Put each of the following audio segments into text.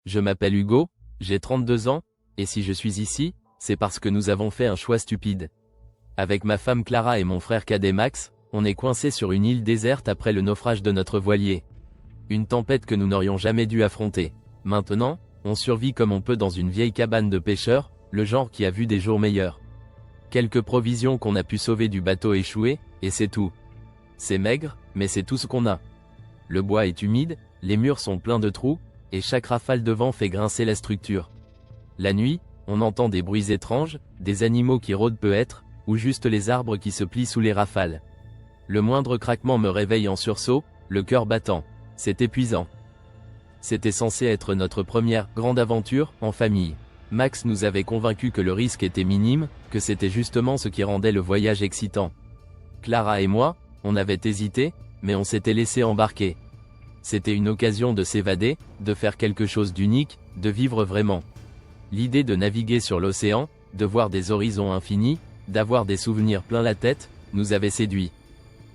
Je m'appelle Hugo, j'ai 32 ans, et si je suis ici, c'est parce que nous avons fait un choix stupide. Avec ma femme Clara et mon frère cadet Max, on est coincé sur une île déserte après le naufrage de notre voilier. Une tempête que nous n'aurions jamais dû affronter. Maintenant, on survit comme on peut dans une vieille cabane de pêcheurs, le genre qui a vu des jours meilleurs. Quelques provisions qu'on a pu sauver du bateau échoué, et c'est tout. C'est maigre, mais c'est tout ce qu'on a. Le bois est humide, les murs sont pleins de trous, et chaque rafale de vent fait grincer la structure. La nuit, on entend des bruits étranges, des animaux qui rôdent peut-être, ou juste les arbres qui se plient sous les rafales. Le moindre craquement me réveille en sursaut, le cœur battant. C'est épuisant. C'était censé être notre première grande aventure en famille. Max nous avait convaincus que le risque était minime, que c'était justement ce qui rendait le voyage excitant. Clara et moi, on avait hésité, mais on s'était laissé embarquer. C'était une occasion de s'évader, de faire quelque chose d'unique, de vivre vraiment. L'idée de naviguer sur l'océan, de voir des horizons infinis, d'avoir des souvenirs plein la tête, nous avait séduits.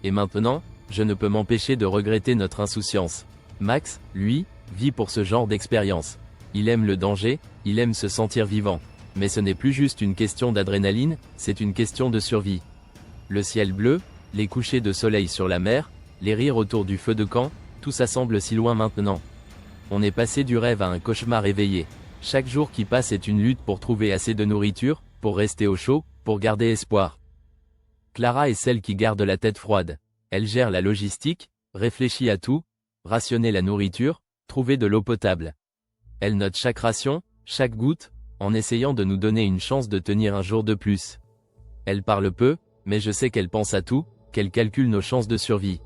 Et maintenant, je ne peux m'empêcher de regretter notre insouciance. Max, lui, vit pour ce genre d'expérience. Il aime le danger, il aime se sentir vivant. Mais ce n'est plus juste une question d'adrénaline, c'est une question de survie. Le ciel bleu, les couchers de soleil sur la mer, les rires autour du feu de camp, tout ça semble si loin maintenant. On est passé du rêve à un cauchemar éveillé. Chaque jour qui passe est une lutte pour trouver assez de nourriture, pour rester au chaud, pour garder espoir. Clara est celle qui garde la tête froide. Elle gère la logistique, réfléchit à tout, rationner la nourriture, trouver de l'eau potable. Elle note chaque ration, chaque goutte, en essayant de nous donner une chance de tenir un jour de plus. Elle parle peu, mais je sais qu'elle pense à tout, qu'elle calcule nos chances de survie.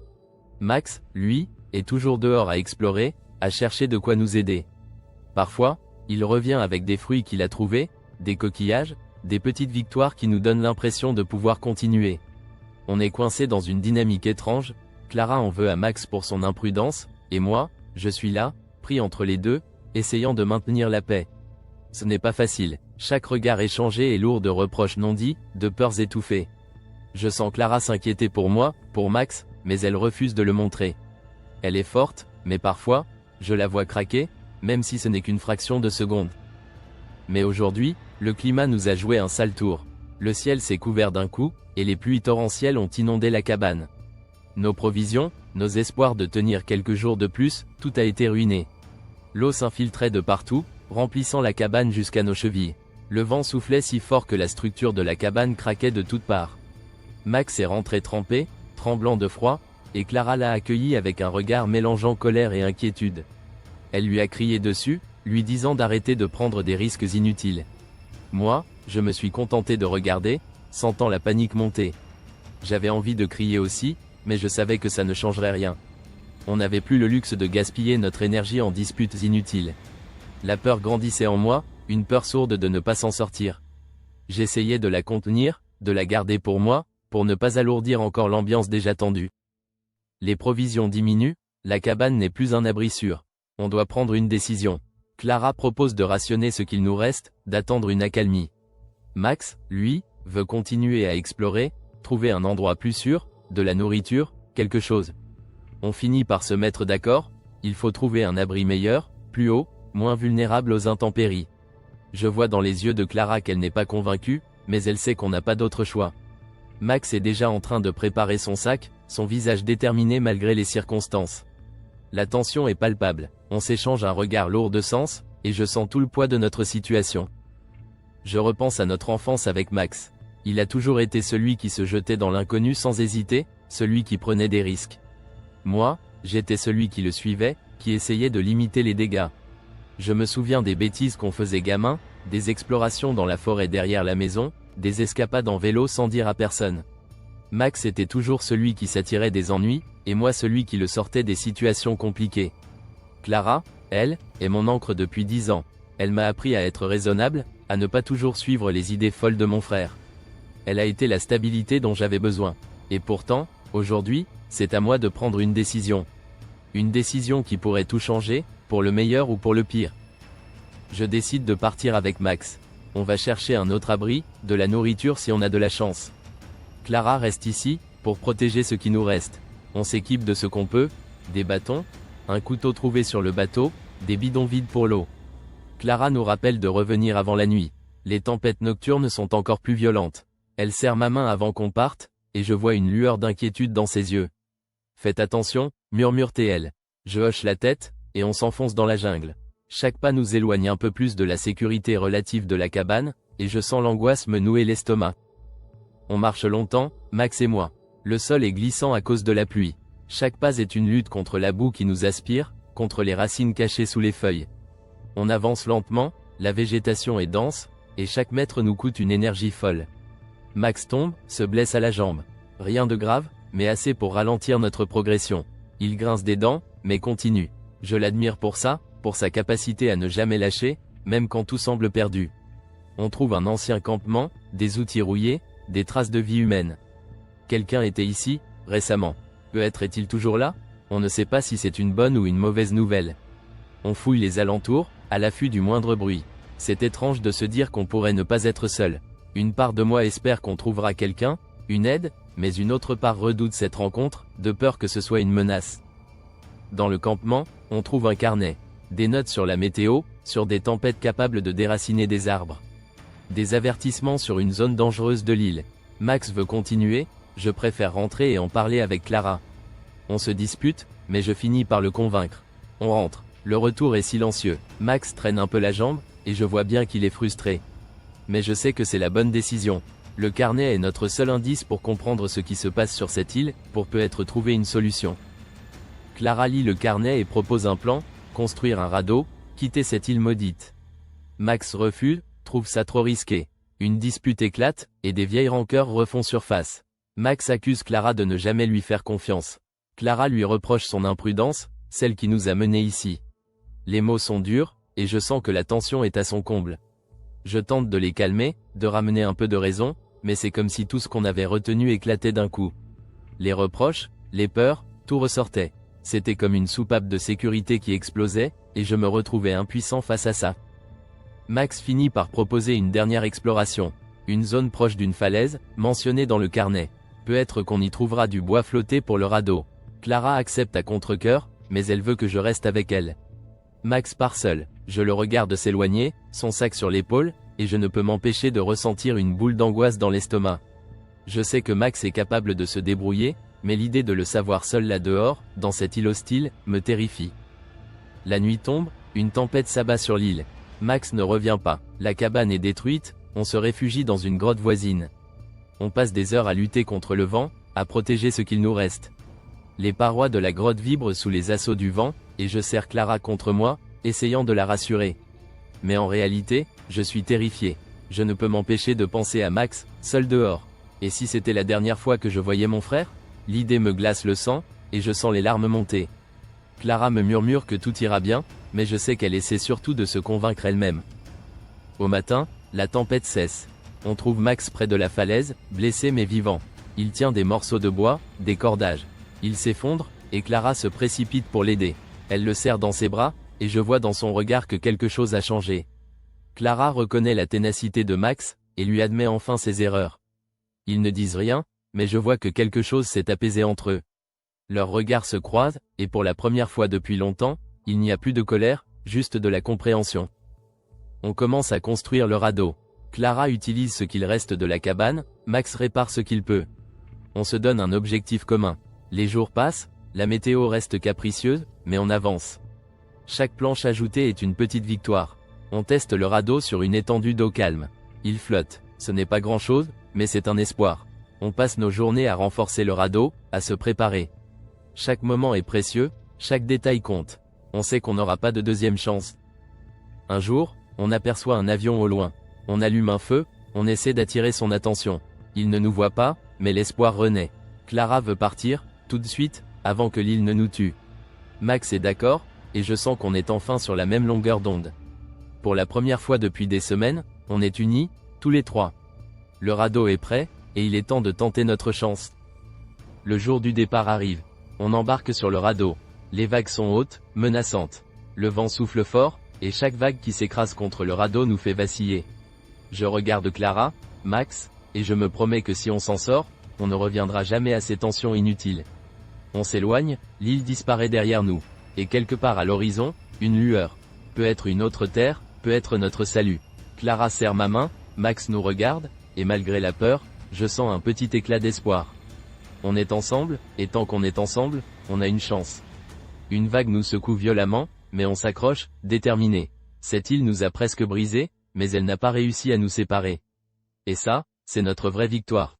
Max, lui, est toujours dehors à explorer, à chercher de quoi nous aider. Parfois, il revient avec des fruits qu'il a trouvés, des coquillages, des petites victoires qui nous donnent l'impression de pouvoir continuer. On est coincé dans une dynamique étrange, Clara en veut à Max pour son imprudence, et moi, je suis là, pris entre les deux, essayant de maintenir la paix. Ce n'est pas facile, chaque regard échangé est lourd de reproches non dits, de peurs étouffées. Je sens Clara s'inquiéter pour moi, pour Max, mais elle refuse de le montrer. Elle est forte, mais parfois, je la vois craquer, même si ce n'est qu'une fraction de seconde. Mais aujourd'hui, le climat nous a joué un sale tour. Le ciel s'est couvert d'un coup, et les pluies torrentielles ont inondé la cabane. Nos provisions, nos espoirs de tenir quelques jours de plus, tout a été ruiné. L'eau s'infiltrait de partout, remplissant la cabane jusqu'à nos chevilles. Le vent soufflait si fort que la structure de la cabane craquait de toutes parts. Max est rentré trempé, tremblant de froid, et Clara l'a accueilli avec un regard mélangeant colère et inquiétude. Elle lui a crié dessus, lui disant d'arrêter de prendre des risques inutiles. Moi, je me suis contenté de regarder, sentant la panique monter. J'avais envie de crier aussi, mais je savais que ça ne changerait rien. On n'avait plus le luxe de gaspiller notre énergie en disputes inutiles. La peur grandissait en moi, une peur sourde de ne pas s'en sortir. J'essayais de la contenir, de la garder pour moi, pour ne pas alourdir encore l'ambiance déjà tendue. Les provisions diminuent, la cabane n'est plus un abri sûr. On doit prendre une décision. Clara propose de rationner ce qu'il nous reste, d'attendre une accalmie. Max, lui, veut continuer à explorer, trouver un endroit plus sûr, de la nourriture, quelque chose. On finit par se mettre d'accord, il faut trouver un abri meilleur, plus haut, moins vulnérable aux intempéries. Je vois dans les yeux de Clara qu'elle n'est pas convaincue, mais elle sait qu'on n'a pas d'autre choix. Max est déjà en train de préparer son sac, son visage déterminé malgré les circonstances. La tension est palpable, on s'échange un regard lourd de sens, et je sens tout le poids de notre situation. Je repense à notre enfance avec Max. Il a toujours été celui qui se jetait dans l'inconnu sans hésiter, celui qui prenait des risques. Moi, j'étais celui qui le suivait, qui essayait de limiter les dégâts. Je me souviens des bêtises qu'on faisait gamin, des explorations dans la forêt derrière la maison, des escapades en vélo sans dire à personne. Max était toujours celui qui s'attirait des ennuis, et moi celui qui le sortait des situations compliquées. Clara, elle, est mon ancre depuis 10 ans. Elle m'a appris à être raisonnable, à ne pas toujours suivre les idées folles de mon frère. Elle a été la stabilité dont j'avais besoin. Et pourtant, aujourd'hui, c'est à moi de prendre une décision. Une décision qui pourrait tout changer, pour le meilleur ou pour le pire. Je décide de partir avec Max. On va chercher un autre abri, de la nourriture si on a de la chance. Clara reste ici, pour protéger ce qui nous reste. On s'équipe de ce qu'on peut, des bâtons, un couteau trouvé sur le bateau, des bidons vides pour l'eau. Clara nous rappelle de revenir avant la nuit. Les tempêtes nocturnes sont encore plus violentes. Elle serre ma main avant qu'on parte, et je vois une lueur d'inquiétude dans ses yeux. Faites attention, murmure-t-elle. Je hoche la tête, et on s'enfonce dans la jungle. Chaque pas nous éloigne un peu plus de la sécurité relative de la cabane, et je sens l'angoisse me nouer l'estomac. On marche longtemps, Max et moi. Le sol est glissant à cause de la pluie. Chaque pas est une lutte contre la boue qui nous aspire, contre les racines cachées sous les feuilles. On avance lentement, la végétation est dense, et chaque mètre nous coûte une énergie folle. Max tombe, se blesse à la jambe. Rien de grave, mais assez pour ralentir notre progression. Il grince des dents, mais continue. Je l'admire pour ça, pour sa capacité à ne jamais lâcher, même quand tout semble perdu. On trouve un ancien campement, des outils rouillés, des traces de vie humaine. Quelqu'un était ici, récemment. Peut-être est-il toujours là? On ne sait pas si c'est une bonne ou une mauvaise nouvelle. On fouille les alentours, à l'affût du moindre bruit. C'est étrange de se dire qu'on pourrait ne pas être seul. Une part de moi espère qu'on trouvera quelqu'un, une aide, mais une autre part redoute cette rencontre, de peur que ce soit une menace. Dans le campement, on trouve un carnet. Des notes sur la météo, sur des tempêtes capables de déraciner des arbres. Des avertissements sur une zone dangereuse de l'île. Max veut continuer, je préfère rentrer et en parler avec Clara. On se dispute, mais je finis par le convaincre. On rentre. Le retour est silencieux. Max traîne un peu la jambe, et je vois bien qu'il est frustré. Mais je sais que c'est la bonne décision. Le carnet est notre seul indice pour comprendre ce qui se passe sur cette île, pour peut-être trouver une solution. Clara lit le carnet et propose un plan, construire un radeau, quitter cette île maudite. Max refuse, trouve ça trop risqué. Une dispute éclate, et des vieilles rancœurs refont surface. Max accuse Clara de ne jamais lui faire confiance. Clara lui reproche son imprudence, celle qui nous a menés ici. Les mots sont durs, et je sens que la tension est à son comble. Je tente de les calmer, de ramener un peu de raison, mais c'est comme si tout ce qu'on avait retenu éclatait d'un coup. Les reproches, les peurs, tout ressortait. C'était comme une soupape de sécurité qui explosait, et je me retrouvais impuissant face à ça. Max finit par proposer une dernière exploration. Une zone proche d'une falaise, mentionnée dans le carnet. Peut-être qu'on y trouvera du bois flotté pour le radeau. Clara accepte à contre-cœur, mais elle veut que je reste avec elle. Max part seul. Je le regarde s'éloigner, son sac sur l'épaule, et je ne peux m'empêcher de ressentir une boule d'angoisse dans l'estomac. Je sais que Max est capable de se débrouiller, mais l'idée de le savoir seul là-dehors, dans cette île hostile, me terrifie. La nuit tombe, une tempête s'abat sur l'île. Max ne revient pas. La cabane est détruite, on se réfugie dans une grotte voisine. On passe des heures à lutter contre le vent, à protéger ce qu'il nous reste. Les parois de la grotte vibrent sous les assauts du vent, et je serre Clara contre moi, essayant de la rassurer. Mais en réalité, je suis terrifié. Je ne peux m'empêcher de penser à Max, seul dehors. Et si c'était la dernière fois que je voyais mon frère? L'idée me glace le sang, et je sens les larmes monter. Clara me murmure que tout ira bien, mais je sais qu'elle essaie surtout de se convaincre elle-même. Au matin, la tempête cesse. On trouve Max près de la falaise, blessé mais vivant. Il tient des morceaux de bois, des cordages. Il s'effondre, et Clara se précipite pour l'aider. Elle le serre dans ses bras, et je vois dans son regard que quelque chose a changé. Clara reconnaît la ténacité de Max, et lui admet enfin ses erreurs. Ils ne disent rien, mais je vois que quelque chose s'est apaisé entre eux. Leurs regards se croisent, et pour la première fois depuis longtemps, il n'y a plus de colère, juste de la compréhension. On commence à construire le radeau. Clara utilise ce qu'il reste de la cabane, Max répare ce qu'il peut. On se donne un objectif commun. Les jours passent, la météo reste capricieuse, mais on avance. Chaque planche ajoutée est une petite victoire. On teste le radeau sur une étendue d'eau calme. Il flotte. Ce n'est pas grand-chose, mais c'est un espoir. On passe nos journées à renforcer le radeau, à se préparer. Chaque moment est précieux, chaque détail compte. On sait qu'on n'aura pas de deuxième chance. Un jour, on aperçoit un avion au loin. On allume un feu, on essaie d'attirer son attention. Il ne nous voit pas, mais l'espoir renaît. Clara veut partir, tout de suite, avant que l'île ne nous tue. Max est d'accord, et je sens qu'on est enfin sur la même longueur d'onde. Pour la première fois depuis des semaines, on est unis, tous les trois. Le radeau est prêt, et il est temps de tenter notre chance. Le jour du départ arrive. On embarque sur le radeau. Les vagues sont hautes, menaçantes. Le vent souffle fort, et chaque vague qui s'écrase contre le radeau nous fait vaciller. Je regarde Clara, Max, et je me promets que si on s'en sort, on ne reviendra jamais à ces tensions inutiles. On s'éloigne, l'île disparaît derrière nous. Et quelque part à l'horizon, une lueur. Peut être une autre terre, peut être notre salut. Clara serre ma main, Max nous regarde, et malgré la peur, je sens un petit éclat d'espoir. On est ensemble, et tant qu'on est ensemble, on a une chance. Une vague nous secoue violemment, mais on s'accroche, déterminé. Cette île nous a presque brisés, mais elle n'a pas réussi à nous séparer. Et ça, c'est notre vraie victoire.